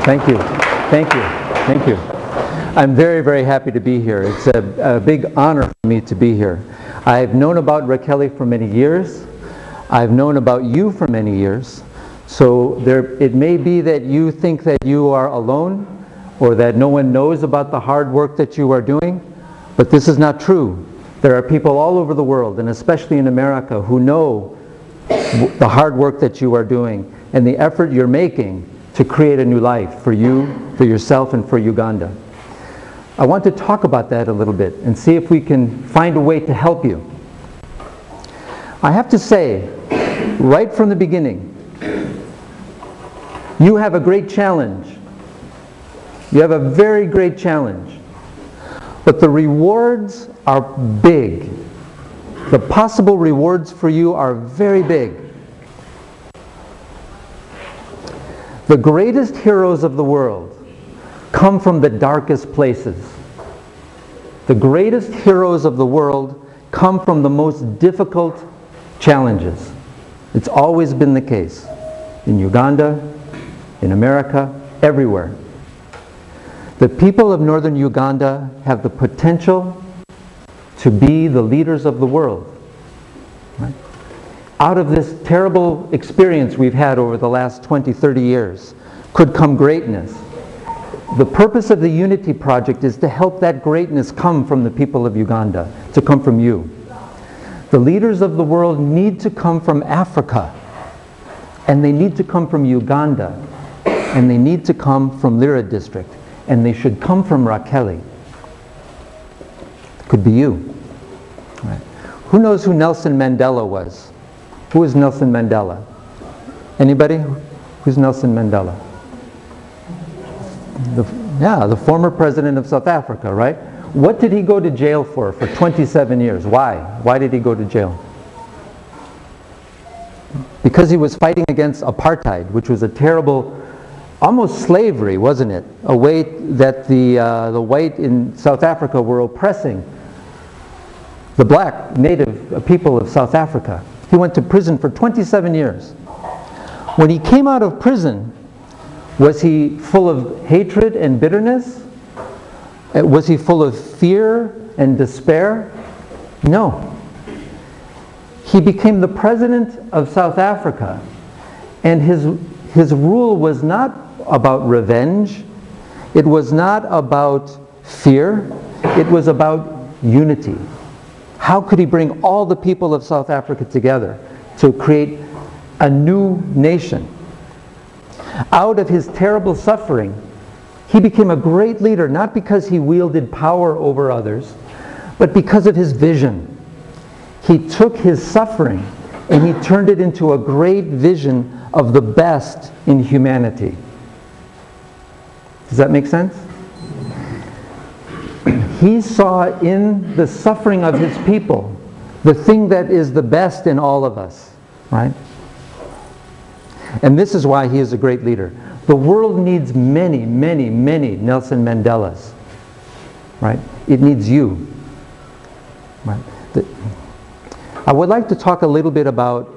Thank you. Thank you. Thank you. I'm very, very happy to be here. It's a big honor for me to be here. I've known about Raquel for many years. I've known about you for many years. So it may be that you think that you are alone or that no one knows about the hard work that you are doing, but this is not true. There are people all over the world, and especially in America, who know the hard work that you are doing and the effort you're making to create a new life for you, for yourself, and for Uganda. I want to talk about that a little bit and see if we can find a way to help you. I have to say, right from the beginning, you have a great challenge. You have a very great challenge. But the rewards are big. The possible rewards for you are very big. The greatest heroes of the world come from the darkest places. The greatest heroes of the world come from the most difficult challenges. It's always been the case. In Uganda, in America, everywhere. The people of northern Uganda have the potential to be the leaders of the world. Right? Out of this terrible experience we've had over the last 20, 30 years could come greatness. The purpose of the Unity Project is to help that greatness come from the people of Uganda, to come from you. The leaders of the world need to come from Africa, and they need to come from Uganda, and they need to come from Lira district, and they should come from Raquel. Could be you. Right. Who knows who Nelson Mandela was? Who is Nelson Mandela? Anybody? Who's Nelson Mandela? The former president of South Africa, right? What did he go to jail for 27 years? Why? Why did he go to jail? Because he was fighting against apartheid, which was a terrible, almost slavery, wasn't it? A way that the white in South Africa were oppressing the black native people of South Africa. He went to prison for 27 years. When he came out of prison, was he full of hatred and bitterness? Was he full of fear and despair? No. He became the president of South Africa, and his rule was not about revenge. It was not about fear. It was about unity. How could he bring all the people of South Africa together to create a new nation? Out of his terrible suffering, he became a great leader, not because he wielded power over others, but because of his vision. He took his suffering and he turned it into a great vision of the best in humanity. Does that make sense? He saw in the suffering of his people the thing that is the best in all of us, right? And this is why he is a great leader. The world needs many, many, many Nelson Mandelas, right? It needs you, right? I would like to talk a little bit about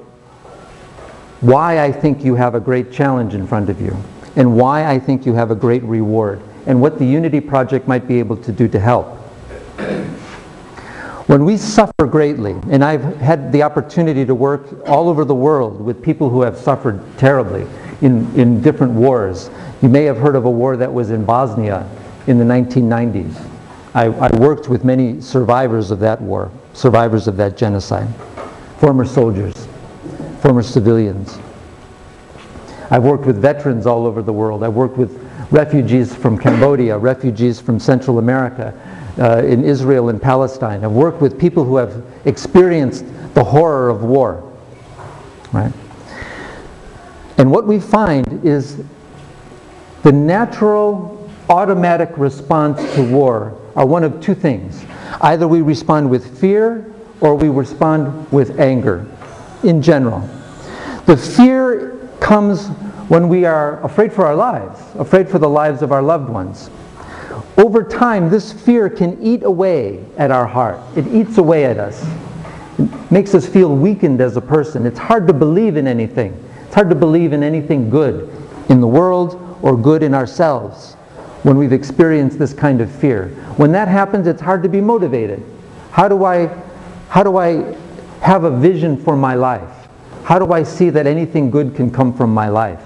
why I think you have a great challenge in front of you, and why I think you have a great reward, and what the Unity Project might be able to do to help. When we suffer greatly, and I've had the opportunity to work all over the world with people who have suffered terribly in different wars. You may have heard of a war that was in Bosnia in the 1990s. I worked with many survivors of that war, survivors of that genocide, former soldiers, former civilians. I've worked with veterans all over the world. I've worked with refugees from Cambodia, refugees from Central America, in Israel and Palestine. I've worked with people who have experienced the horror of war, right? And what we find is the natural, automatic response to war are one of two things. Either we respond with fear or we respond with anger, in general. The fear comes when we are afraid for our lives, afraid for the lives of our loved ones. Over time, this fear can eat away at our heart. It eats away at us. It makes us feel weakened as a person. It's hard to believe in anything. It's hard to believe in anything good in the world or good in ourselves when we've experienced this kind of fear. When that happens, it's hard to be motivated. How do I have a vision for my life? How do I see that anything good can come from my life?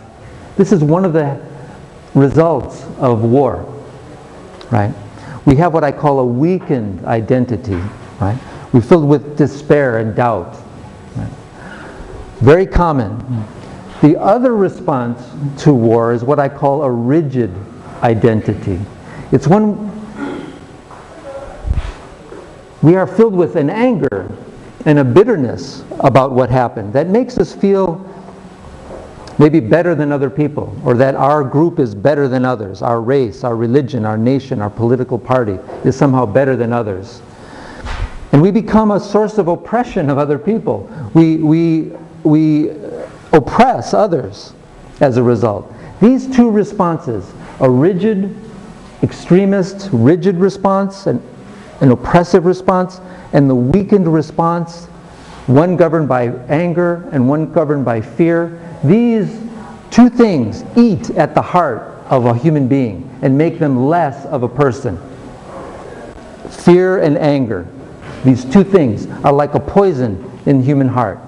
This is one of the results of war, right? We have what I call a weakened identity, right? We're filled with despair and doubt. Right? Very common. The other response to war is what I call a rigid identity. It's one we are filled with an anger and a bitterness about what happened that makes us feel maybe better than other people, or that our group is better than others, our race, our religion, our nation, our political party is somehow better than others. And we become a source of oppression of other people. We oppress others as a result. These two responses, a rigid, extremist, rigid response, and an oppressive response, and the weakened response, one governed by anger and one governed by fear, these two things eat at the heart of a human being and make them less of a person. Fear and anger, these two things are like a poison in the human heart,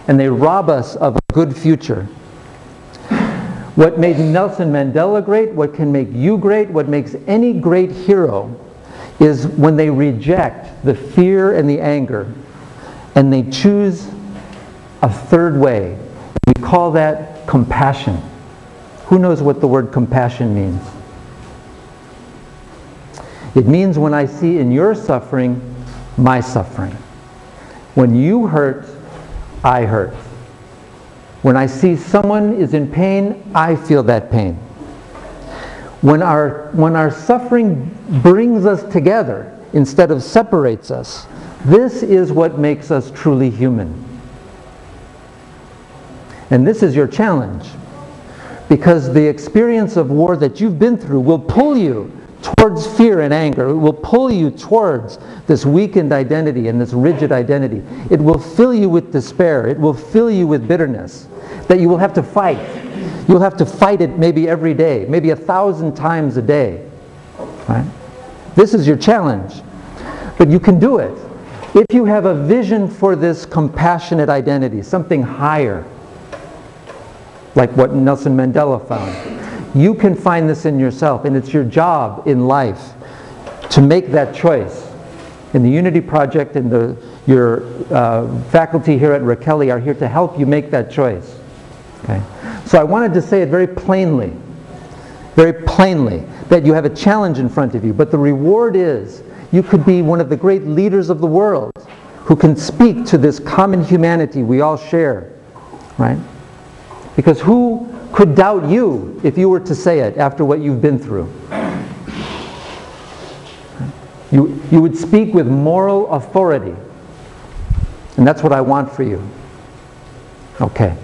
and they rob us of a good future. What made Nelson Mandela great, what can make you great, what makes any great hero, is when they reject the fear and the anger and they choose a third way. We call that compassion. Who knows what the word compassion means? It means when I see in your suffering my suffering. When you hurt, I hurt. When I see someone is in pain, I feel that pain. When our suffering brings us together instead of separates us, this is what makes us truly human. And this is your challenge, because the experience of war that you've been through will pull you towards fear and anger. It will pull you towards this weakened identity and this rigid identity. It will fill you with despair. It will fill you with bitterness that you will have to fight. You'll have to fight it maybe every day, maybe 1,000 times a day. Right? This is your challenge. But you can do it if you have a vision for this compassionate identity, something higher, like what Nelson Mandela found. You can find this in yourself, and it's your job in life to make that choice. In the Unity Project and your faculty here at Raquel are here to help you make that choice. Okay? So I wanted to say it very plainly, that you have a challenge in front of you, but the reward is you could be one of the great leaders of the world who can speak to this common humanity we all share, right? Because who could doubt you if you were to say it after what you've been through? You would speak with moral authority, and that's what I want for you. Okay.